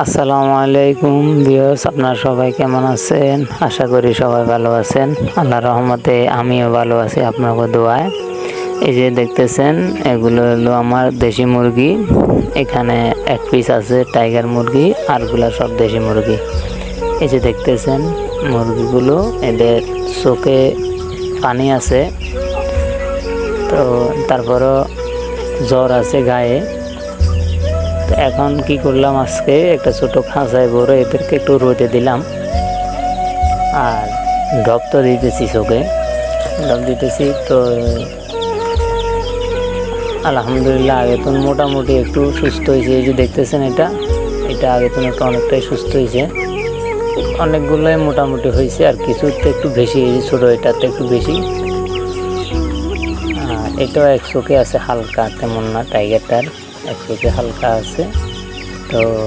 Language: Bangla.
আসসালামু আলাইকুম ভিউয়ার্স, আপনারা সবাই কেমন আছেন? আশা করি সবাই ভালো আছেন। আল্লাহর রহমতে আমিও ভালো আছি আপনাদের দোয়ায়। এই যে দেখতেছেন, এগুলো হলো আমার দেশি মুরগি। এখানে এক পিস আছে টাইগার মুরগি, আরগুলা সব দেশি মুরগি। এই যে দেখতেছেন মুরগিগুলো, এদের চোখে পানি আছে, তো তারপরও জ্বর আছে গায়ে। তো এখন কি করলাম, আজকে একটা ছোট খাঁচায় ভরে এদেরকে একটু রোদে দিলাম, আর ড্রপ তো দিতেছি, চোখে ড্রপ দিতেছি। তো আলহামদুলিল্লাহ আগে তো মোটামুটি একটু সুস্থ হয়েছে। এই যে দেখতেছেন, এটা আগে তো একটু অনেকটাই সুস্থ হয়েছে, অনেকগুলোই মোটামুটি হয়েছে, আর কিছুতে একটু বেশি, এই ছোটো এটাতে একটু বেশি। এটাও এক চোখে আছে হালকা, তেমন না, টাইগারটার এক চোখে হালকা আছে। তো